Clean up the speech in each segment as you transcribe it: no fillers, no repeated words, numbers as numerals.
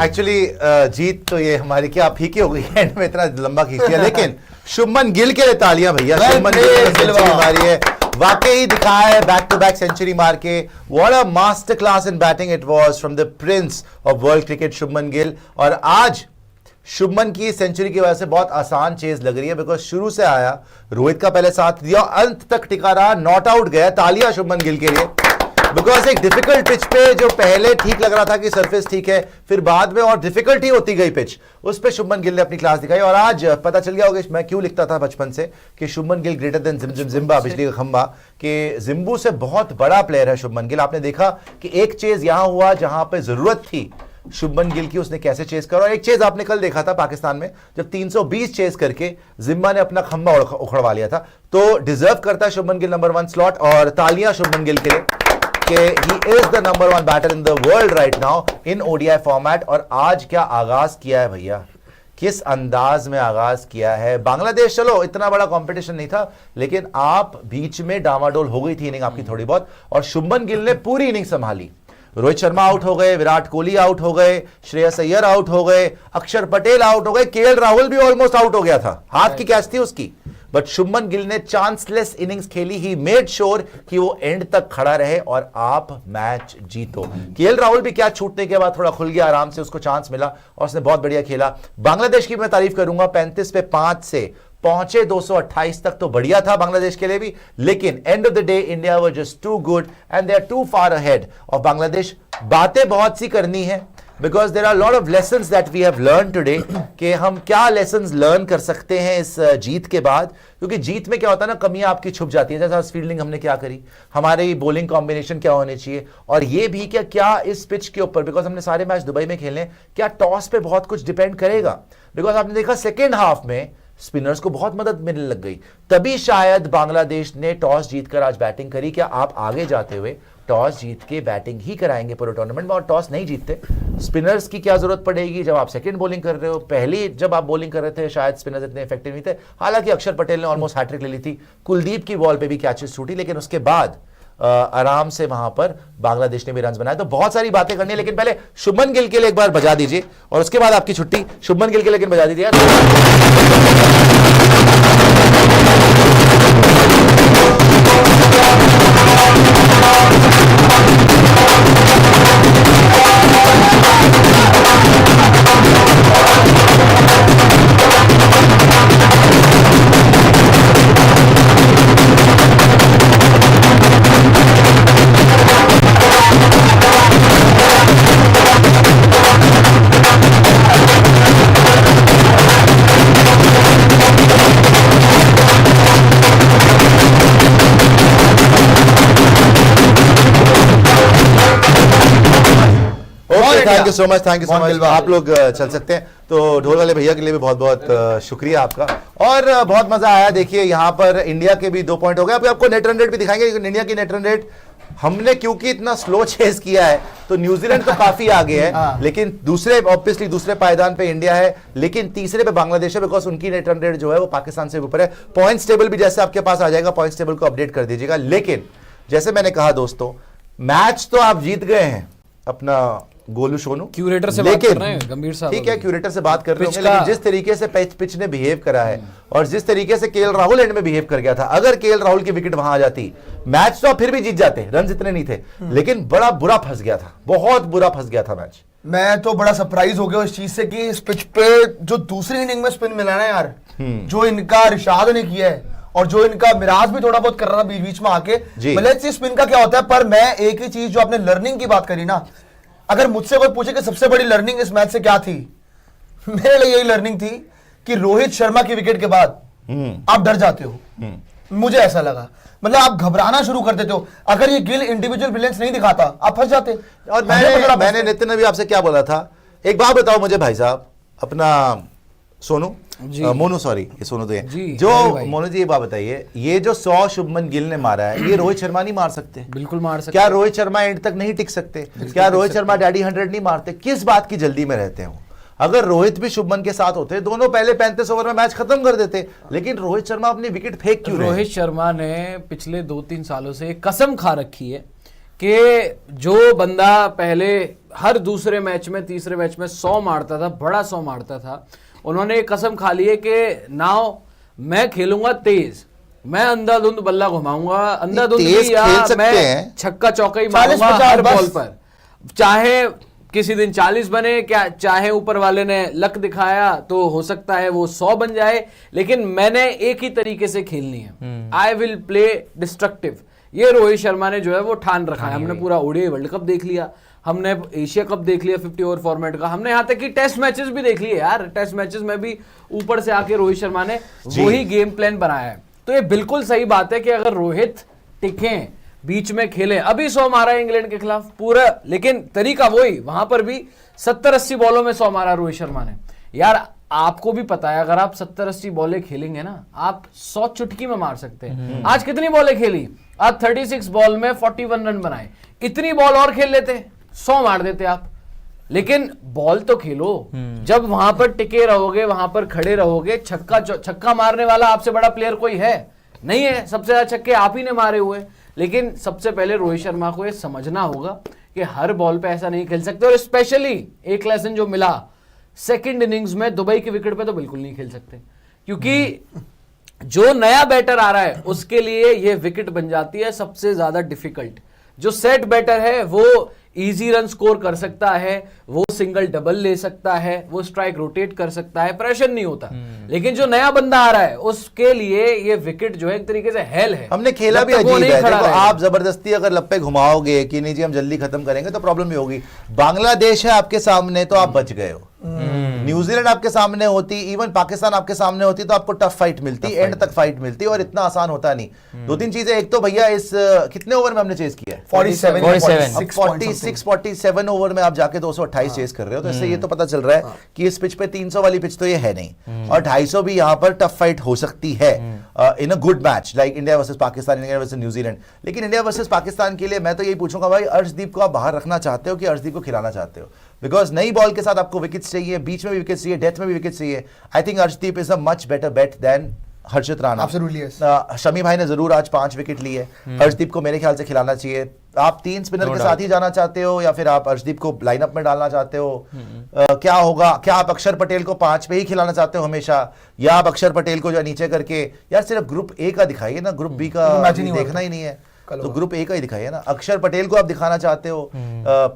Actually जीत तो ये हमारी क्या फीकी हो गई है, एंड में इतना लंबा खींच दिया, लेकिन शुभमन गिल के लिए तालियां भैया। शुभमन गिल ने सेंचुरी मारी है, वाकई दिखाया है बैक टू बैक सेंचुरी मार के। What a master class in batting it was from the Prince of world cricket Shubman Gill. और आज शुभमन की सेंचुरी की वजह से बहुत आसान चेज लग रही है, बिकॉज शुरू से आया, रोहित का पहले साथ दिया, अंत तक टिका रहा, नॉट आउट गया। तालियां शुभमन गिल के लिए, बिकॉज एक डिफिकल्ट पिच पे जो पहले ठीक लग रहा था कि सरफेस ठीक है, फिर बाद में और डिफिकल्टी होती गई पिच, उस पे शुभमन गिल ने अपनी क्लास दिखाई। और आज पता चल गया होगा, मैं क्यों लिखता था बचपन से कि शुभमन गिल ग्रेटर देन जिम्बा, बिजली का खंबा, कि जिम्बू से बहुत बड़ा प्लेयर है शुभमन गिल। आपने देखा कि एक चेज यहां हुआ जहां पे जरूरत थी शुभमन गिल की, उसने कैसे चेज करा। और एक चेज आपने कल देखा था पाकिस्तान में, जब 320 चेज करके जिम्बा ने अपना खंबा उखड़वा लिया था। तो डिजर्व करता है शुभमन गिल नंबर 1 स्लॉट, और तालियां शुभमन गिल के लिए कि he is the number 1 batter in the world right now in ODI format. और आज क्या आगाज किया है भैया, किस अंदाज में आगाज किया है। बांग्लादेश, चलो इतना बड़ा कंपटीशन नहीं था, लेकिन आप बीच में डामाडोल हो गई थी इनिंग आपकी थोड़ी बहुत, और शुभमन गिल ने पूरी इनिंग संभाली। रोहित शर्मा आउट हो गए, विराट कोहली आउट हो गए, श्रेयस अय्यर आउट हो गए, अक्षर पटेल आउट हो गए, केएल राहुल भी ऑलमोस्ट आउट हो गया था, हाथ की कैच थी उसकी, बट शुभमन गिल ने चांसलेस इनिंग्स खेली। ही मेड श्योर कि वो एंड तक खड़ा रहे और आप मैच जीतो। केएल राहुल भी क्या छूटने के बाद थोड़ा खुल गया, आराम से उसको चांस मिला और उसने बहुत बढ़िया खेला। बांग्लादेश की मैं तारीफ करूंगा, 35 पे 5 से पहुंचे 228 तक, तो बढ़िया था बांग्लादेश के लिए भी, लेकिन end of the day India was just too good and they are too far ahead of Bangladesh. बातें बहुत सी करनी है, because there are lot of lessons that we have learn today, कि हम क्या लेसन्स लर्न कर सकते हैं इस जीत के बाद। क्योंकि जीत में क्या होता है ना, कमियां आपकी छुप जाती है, जैसा फील्डिंग हमने क्या करी, हमारी बॉलिंग कॉम्बिनेशन क्या होने चाहिए, और ये भी क्या इस पिच के ऊपर, बिकॉज हमने सारे मैच दुबई में खेले, क्या टॉस पे बहुत कुछ डिपेंड करेगा। बिकॉज आपने देखा सेकेंड हाफ में स्पिनर्स को बहुत मदद मिलने लग गई, तभी शायद बांग्लादेश ने टॉस जीतकर आज बैटिंग करी। क्या आप आगे जाते हुए टॉस जीत के बैटिंग ही कराएंगे पूरे टूर्नामेंट में, और टॉस नहीं जीतते स्पिनर्स की क्या जरूरत पड़ेगी जब आप सेकंड बॉलिंग कर रहे हो। पहली जब आप बॉलिंग कर रहे थे शायद स्पिनर्स इतने इफेक्टिव नहीं थे, हालांकि अक्षर पटेल ने ऑलमोस्ट हैट्रिक ले ली थी, कुलदीप की बॉल पे भी कैचेस छूटी, लेकिन उसके बाद आराम से वहां पर बांग्लादेश ने भी रन बनाए। तो बहुत सारी बातें करनी है, लेकिन पहले शुभमन गिल के लिए एक बार बजा दीजिए और उसके बाद आपकी छुट्टी। शुभमन गिल के लिए बजा दीजिए thank you so much, thank you so much. आप लोग चल सकते हैं। तो ढोल वाले भैया के लिए भी बहुत बहुत शुक्रिया आपका, और बहुत मजा आया। देखिए यहाँ पर इंडिया के भी 2 पॉइंट हो गए। आपको नेट रन रेट भी दिखाएंगे, इंडिया की नेट रन रेट हमने क्योंकि इतना स्लो चेस किया है, तो न्यूजीलैंड तो काफी आगे है, लेकिन दूसरे ऑब्वियसली दूसरे पायदान पे इंडिया है, लेकिन तीसरे पे बांग्लादेश है, बिकॉज उनकी नेट रन रेट जो है वो पाकिस्तान से ऊपर है। पॉइंट्स टेबल भी जैसे आपके पास आ जाएगा, पॉइंट्स टेबल को अपडेट कर दीजिएगा। लेकिन जैसे मैंने कहा दोस्तों, मैच तो आप जीत गए हैं अपना गोलू सोनू, क्यूरेटर से बात कर रहे हैं गंभीर साहब, ठीक है क्यूरेटर से बात कर रहे हैं, लेकिन जिस तरीके से पिच ने बिहेव करा है और जिस तरीके से केएल राहुल एंड में बिहेव कर गया था, अगर केएल राहुल की विकेट वहां आ जाती, मैच तो फिर भी जीत जाते, रन इतने नहीं थे, लेकिन बड़ा बुरा फंस गया था, बहुत बुरा फंस गया था मैच। मैं तो बड़ा सरप्राइज हो गया इस चीज से कि इस पिच पे जो दूसरी इनिंग में स्पिन मिला ना यार, जो इनका रिशाद ने किया है और जो इनका मिराज भी थोड़ा बहुत कर रहा था बीच बीच में आके, मतलब स्पिन का क्या होता है। पर मैं एक ही चीज, जो आपने लर्निंग की बात करी ना, अगर मुझसे कोई पूछे कि सबसे बड़ी लर्निंग इस मैच से क्या थी, मेरे लिए यही लर्निंग थी कि रोहित शर्मा की विकेट के बाद आप डर जाते हो। मुझे ऐसा लगा, मतलब आप घबराना शुरू कर देते हो। अगर ये गिल इंडिविजुअल ब्रिलियंस नहीं दिखाता, आप फंस जाते। और मैंने नितिन ने भी आपसे क्या बोला था, एक बात बताओ मुझे भाई साहब, अपना सोनू मोनू, सॉरी ये सोनू तो है जो मोनू जी, ये बात बताइए, ये जो 100 शुभमन गिल ने मारा है, ये रोहित शर्मा नहीं मार सकते? बिल्कुल मार सकते। क्या रोहित शर्मा एंड तक नहीं टिक सकते? क्या रोहित शर्मा डैडी 100 नहीं मारते? किस बात की जल्दी में रहते हो? अगर रोहित भी शुभमन के साथ होते, दोनों पहले 35 ओवर में मैच खत्म कर देते, लेकिन रोहित शर्मा अपनी विकेट फेंक क्यों रहे? रोहित शर्मा ने पिछले 2-3 सालों से कसम खा रखी है कि जो बंदा पहले हर दूसरे मैच में तीसरे मैच में 100 मारता था, बड़ा 100 मारता था, उन्होंने एक कसम खा ली है कि नाउ मैं खेलूंगा तेज, मैं अंधाधुंध बल्ला घुमाऊंगा, अंधाधुंध तेज या खेल सकते मैं हैं। छक्का चौका ही मारूंगा 40-50 हर बस। बॉल पर, चाहे किसी दिन 40 बने, क्या चाहे ऊपर वाले ने लक दिखाया तो हो सकता है वो 100 बन जाए, लेकिन मैंने एक ही तरीके से खेलनी है, आई विल प्ले डिस्ट्रक्टिव। ये रोहित शर्मा ने जो है वो ठान रखा है। हमने पूरा ओडीआई वर्ल्ड कप देख लिया, हमने एशिया कप देख लिया 50 ओवर फॉर्मेट का, हमने यहाँ तक कि टेस्ट मैचेस भी देख लिए यार। टेस्ट मैचेस में भी ऊपर से आके रोहित शर्मा ने वही गेम प्लान बनाया है। तो ये बिल्कुल सही बात है कि अगर रोहित टिके, बीच में खेले, अभी 100 मारा है इंग्लैंड के खिलाफ पूरा, लेकिन तरीका वही, वहां पर भी 70-80 बॉलों में 100 मारा रोहित शर्मा ने। यार आपको भी पता है अगर आप 70-80 बॉलें खेलेंगे ना, आप 100 चुटकी में मार सकते हैं। आज कितनी बॉलें खेली? आज 36 बॉल में 41 रन बनाए। इतनी बॉल और खेल लेते 100 मार देते आप, लेकिन बॉल तो खेलो। जब वहां पर टिके रहोगे, वहां पर खड़े रहोगे, छक्का मारने वाला आपसे बड़ा प्लेयर कोई है नहीं है, सबसे ज्यादा छक्के आप ही ने मारे हुए। लेकिन सबसे पहले रोहित शर्मा को ये समझना होगा कि हर बॉल पे ऐसा नहीं खेल सकते, और स्पेशली एक लेसन जो मिला सेकंड इनिंग्स में दुबई की विकेट पे तो बिल्कुल नहीं खेल सकते, क्योंकि जो नया बैटर आ रहा है उसके लिए ये विकेट बन जाती है सबसे ज्यादा डिफिकल्ट। जो सेट बैटर है वो इजी रन स्कोर कर सकता है, वो सिंगल डबल ले सकता है, वो स्ट्राइक रोटेट कर सकता है, प्रेशर नहीं होता। लेकिन जो नया बंदा आ रहा है उसके लिए ये विकेट जो है एक तरीके से हेल है। हमने खेला भी अजीब है। देखो, आप जबरदस्ती अगर लप्पे घुमाओगे कि नहीं जी हम जल्दी खत्म करेंगे तो प्रॉब्लम भी होगी। बांग्लादेश है आपके सामने तो आप बच गए हो, न्यूजीलैंड आपके सामने होती, इवन पाकिस्तान आपके सामने होती तो आपको टफ फाइट मिलती, एंड तक फाइट मिलती, और इतना आसान होता नहीं। दो तीन चीजें, एक तो भैया इस कितने ओवर में हमने चेस किया है? 47 ओवर में आप जाके 228 चेस कर रहे हो, तो इससे ये तो पता चल रहा है कि इस पिच पे 300 वाली पिच तो ये है नहीं, और 250 भी यहाँ पर टफ फाइट हो सकती है in a good match like India versus Pakistan, India versus New Zealand. लेकिन इंडिया वर्सेस पाकिस्तान के लिए मैं तो यही पूछूंगा भाई, अर्शदीप को आप बाहर रखना चाहते हो कि अर्शदीप को खिलाना चाहते हो? बिकॉज नई बॉल के साथ आपको विकेट्स चाहिए, बीच में भी विकेट्स चाहिए, डेथ में भी विकेट्स चाहिए। I think Arshdeep is a much better bet than Harshit Rana. Absolutely, yes. Shami भाई ने जरूर आज 5 विकेट लिए, अर्शदीप को मेरे ख्याल से खिलाना चाहिए। आप 3 स्पिनर के साथ ही जाना चाहते हो या फिर आप अर्शदीप को लाइनअप में डालना चाहते हो? क्या होगा? क्या आप अक्षर पटेल को 5 पे ही खिलाना चाहते हो हमेशा, या आप अक्षर पटेल को जो नीचे करके, यार सिर्फ ग्रुप ए का दिखाइए ना, ग्रुप बी का देखना ही नहीं है, तो ग्रुप ए का ही दिखाइए ना। अक्षर पटेल को आप दिखाना चाहते हो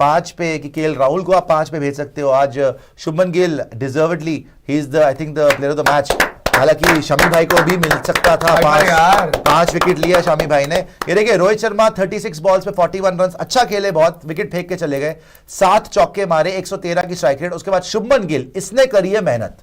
5 पे, कि केएल राहुल को आप 5 पे भेज सकते हो। आज Shubman Gill deservedly he is the I think the player of the match. हालांकि शमी भाई को भी मिल सकता था, 5 विकेट लिया शमी भाई ने। ये देखिए रोहित शर्मा 36 बॉल्स पे 41 रन, अच्छा खेले, बहुत विकेट फेंक के चले गए, 7 चौके मारे, 113 की स्ट्राइक रेट। उसके बाद शुभमन गिल, इसने करी है मेहनत।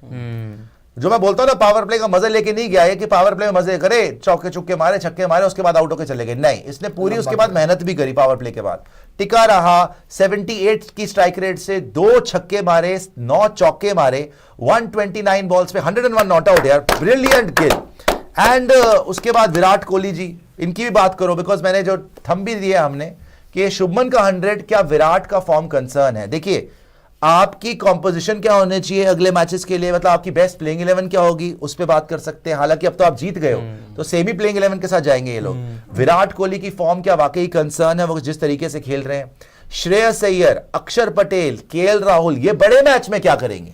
जो मैं बोलता हूं ना, पावर प्ले का मजा लेके नहीं गया है कि पावर प्ले में मजे करे, चौके चुक्के मारे, छक्के मारे, उसके बाद आउट होकर चले गए, नहीं, इसने पूरी उसके बाद मेहनत भी करी, पावर प्ले के बाद टिका रहा, 78 की स्ट्राइक रेट से 2 छक्के मारे, 9 चौके मारे, 129 बॉल्स पे 101 नॉट आउट यार, ब्रिलियंट गिल। एंड उसके बाद विराट कोहली जी, इनकी भी बात करो, बिकॉज मैंने जो थंब भी दिया हमने कि शुभमन का 100, क्या विराट का फॉर्म कंसर्न है? देखिए आपकी कॉम्पोजिशन क्या होनी चाहिए अगले मैचेस के लिए, मतलब आपकी बेस्ट प्लेइंग 11 क्या होगी, उस पर बात कर सकते हैं। हालांकि अब तो आप जीत गए हो, तो सेमी प्लेइंग 11 के साथ जाएंगे ये लोग। विराट कोहली की फॉर्म क्या वाकई कंसर्न है, वो जिस तरीके से खेल रहे हैं। श्रेयस अय्यर, अक्षर पटेल, केएल राहुल, ये बड़े मैच में क्या करेंगे?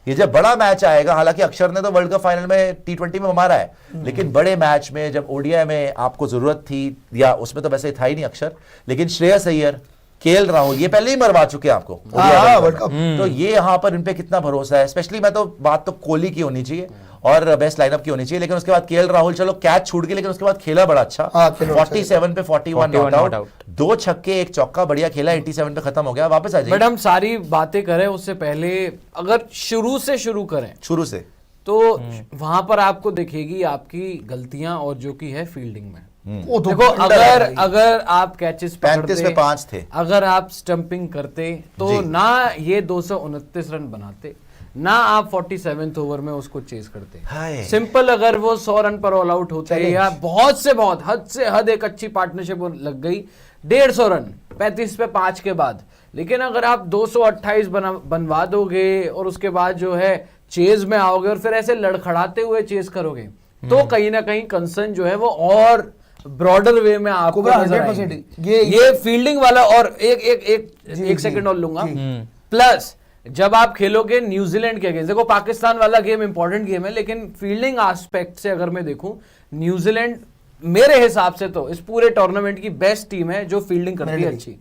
ये जब बड़ा मैच आएगा, हालांकि अक्षर ने तो वर्ल्ड कप फाइनल में T20 में मारा है, लेकिन बड़े मैच में जब ओडीआई में आपको जरूरत थी, या उसमें तो वैसे था ही नहीं अक्षर, लेकिन श्रेयस अय्यर, केएल राहुल, ये पहले ही मरवा चुके हैं आपको वर्ल्ड कप। तो ये यहाँ पर इन पे कितना भरोसा है? स्पेशली मैं तो बात तो कोहली की होनी चाहिए और बेस्ट लाइनअप की होनी चाहिए, लेकिन उसके बाद केएल राहुल, चलो कैच छूट गई, लेकिन उसके बाद खेला बड़ा अच्छा, 47 पे 41 नॉट आउट, 2 छक्के 1 चौका, बढ़िया खेला, 87 पे खत्म हो गया, वापस आ जाए। बट हम सारी बातें करें उससे पहले अगर शुरू करें शुरू से, तो वहां पर आपको दिखेगी आपकी गलतियां, और जो की है फील्डिंग में। तो देखो अगर आप कैचेस 35 में 5 थे, अगर आप स्टंपिंग करते तो ना ये 229 रन बनाते, ना आप 47 ओवर में उसको चेस करते। सिंपल, अगर वो 100 रन पर ऑल आउट होते, या बहुत से बहुत हद से हद एक अच्छी पार्टनरशिप लग गई 150 रन 35 पे 5 के बाद, लेकिन अगर आप 228 बनवा दोगे और उसके बाद जो है चेज में आओगे और फिर ऐसे लड़खड़ाते हुए चेस करोगे, तो कहीं ना कहीं कंसर्न जो है वो और ब्रॉडर वे में आपको कोबरा नजर 100% आएंगी। ये- ये फील्डिंग वाला, और एक सेकंड और लूंगा, प्लस जब आप खेलोगे न्यूजीलैंड के अगेंस्ट, देखो पाकिस्तान वाला गेम इंपॉर्टेंट गेम है, लेकिन फील्डिंग एस्पेक्ट से अगर मैं देखूं, न्यूजीलैंड मेरे हिसाब से तो इस पूरे टूर्नामेंट की बेस्ट टीम है जो फील्डिंग करती है अच्छी।